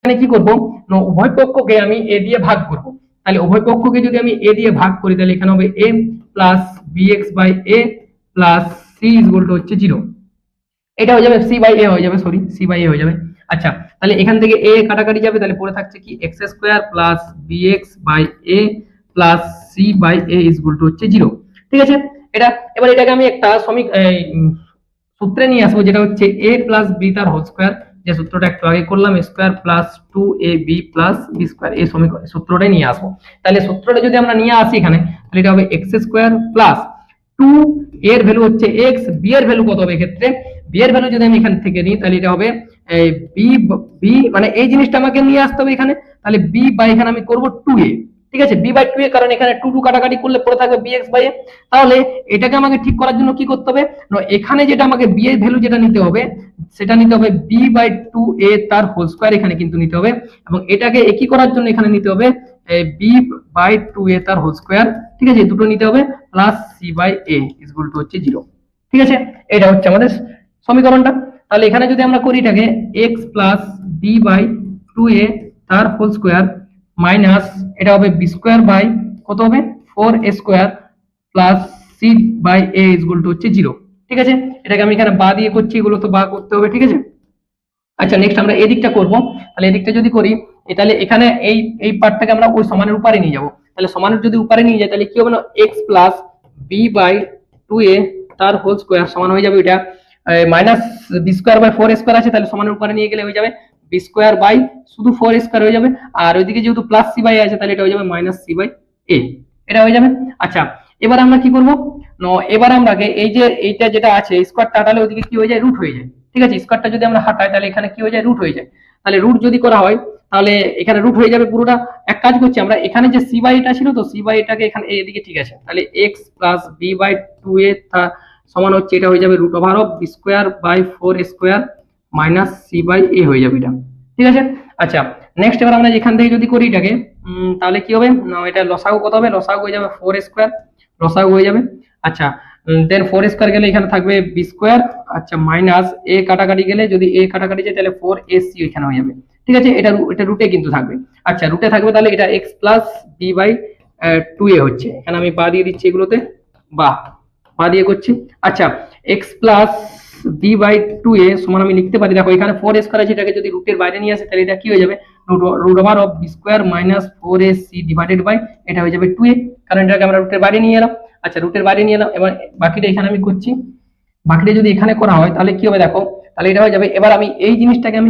এখানে কি করব, উভয় পক্ষকে আমি a দিয়ে ভাগ করব। তাহলে উভয় পক্ষকে যদি আমি a দিয়ে ভাগ করি তাহলে এখানে হবে a plus bx by a plus c equal to হচ্ছে 0। এটা হয়ে যাবে c বাই a হয়ে যাবে, সরি c বাই a হয়ে যাবে। আচ্ছা, তাহলে এখান থেকে a কাটাকাটি যাবে, তাহলে পড়ে থাকছে কি x square plus bx by a plus c by a equal to হচ্ছে 0। ঠিক আছে, এটা এবার এটাকে আমি একটা সূত্রে নিয়ে আসবো, যেটা হচ্ছে a প্লাস b তার হোল স্কয়ার, যে সূত্রটা একটু আগে করলাম, a square plus 2ab plus b square, এই সূত্রটাই নিয়ে আসবো। তাহলে সূত্রটা যদি আমরা নিয়ে আসি এখানে, তাহলে এটা হবে x স্কয়ার প্লাস 2 এর ভ্যালু হচ্ছে x, b এর ভ্যালু কত হবে এক্ষেত্রে, b এর ভ্যালু যদি আমি এখান থেকে নিই তাহলে এটা হবে b মানে এই জিনিসটা আমাকে নিয়ে আসতে হবে এখানে, তাহলে b বাই এখানে আমি করব 2a। ঠিক আছে, b বাই 2a, কারণ এখানে 2 কাটাকাটি করলে পড়ে থাকবে bx বাই a। তাহলে এটাকে আমাকে ঠিক করার জন্য কি করতে হবে, এখানে যেটা আমাকে b এর ভ্যালু যেটা নিতে হবে সেটা নিতে হবে b বাই 2a তার হোল স্কয়ার এখানে কিন্তু নিতে হবে, এবং এটাকে একই করার জন্য এখানে নিতে হবে b বাই 2a তার হোল স্কয়ার। ঠিক আছে, দুটো নিতে হবে plus c by a equal to হচ্ছে 0। ঠিক আছে, এটা হচ্ছে আমাদের সমীকরণটা। তাহলে এখানে যদি আমরা করি এটাকে x plus b by 2a তার হোল স্কয়ার মাইনাস এটা হবে b স্কয়ার বাই কত হবে 4a square plus c by a equal to হচ্ছে 0। ঠিক আছে, এটাকে আমি এখানে বা দিয়ে করছি, এগুলো তো বা করতে হবে। ঠিক আছে, আচ্ছা নেক্সট আমরা এই দিকটা করব। তাহলে এই দিকটা যদি করি, তাহলে এখানে এই পার্টটাকে আমরা ওই সমানের উপরে নিয়ে যাব। তাহলে সমানের যদি উপরে নিয়ে যাই তাহলে কি হবে না, x plus b by 2a তার হোল স্কয়ার সমান হয়ে যাবে এটা minus b square by 4a square আছে, তাহলে সমানের উপরে নিয়ে গেলে হয়ে যাবে b স্কয়ার বাই শুধু 4a স্কয়ার হয়ে যাবে, আর ওইদিকে যেহেতু প্লাস c বাই a আছে তাহলে এটা হয়ে যাবে মাইনাস c বাই a, এটা হয়ে যাবে। আচ্ছা, এবার আমরা কি করব, এবার আমরা এই যে এইটা যেটা আছে স্কয়ারটা তাহলে ওইদিকে কি হয়ে যায়, রুট হয়ে যায়। ঠিক আছে, স্কয়ারটা যদি আমরা হাঁটাই তাহলে এখানে কি হয়ে যায়, রুট হয়ে যায়। তাহলে রুট যদি করা হয় তাহলে এখানে রুট হয়ে যাবে পুরোটা। এক কাজ করছি আমরা, এখানে যে c বাই এটা ছিল তো c বাই এটাকে এখানে এদিকে, ঠিক আছে, তাহলে x plus b by 2a সমান হচ্ছে এটা হয়ে যাবে root over of b square by 4a square minus c by a হয়ে যাবে এটা। ঠিক আছে, আচ্ছা নেক্সট এবার আমরা এখান থেকে যদি করি এটাকে, তাহলে কি হবে না, এটা লসাগু কত হবে, লসাগু হয়ে যাবে 4a স্কয়ার, লসাগু হয়ে যাবে। আচ্ছা, দেন 4a স্কয়ার গেলে এখানে থাকবে b স্কয়ার, আচ্ছা মাইনাস a কাটাকাটি গেলে যদি a কাটাকাটি যায় তাহলে 4ac এখানে হয়ে যাবে। ঠিক আছে, এটা রুটে কিন্তু থাকবে। আচ্ছা, রুটে থাকবে তাহলে এটা x plus b by 2a হচ্ছে, এখানে আমি বা দিয়ে দিচ্ছি এগুলোতে, বা দিয়ে করছি। আচ্ছা, x plus b by 2a সমান আমি লিখতে পারি, দেখো এখানে 4a স্কয়ার আছে, এটাকে যদি রুটের বাইরে নিয়ে আসে তাহলে এটা কি হয়ে যাবে, root over of b square minus 4ac divided by এটা হয়ে যাবে 2a, কারণ এটাকে আমরা রুটের বাইরে নিয়ে এলাম। আচ্ছা, রুটের বাইরে নিয়ে এলাম, এবার বাকিটা এখানে আমি করছি, বাকিটা যদি এখানে করা হয় তাহলে কি হবে দেখো, তাহলে এটা হয়ে যাবে। এবার আমি এই জিনিসটাকে আমি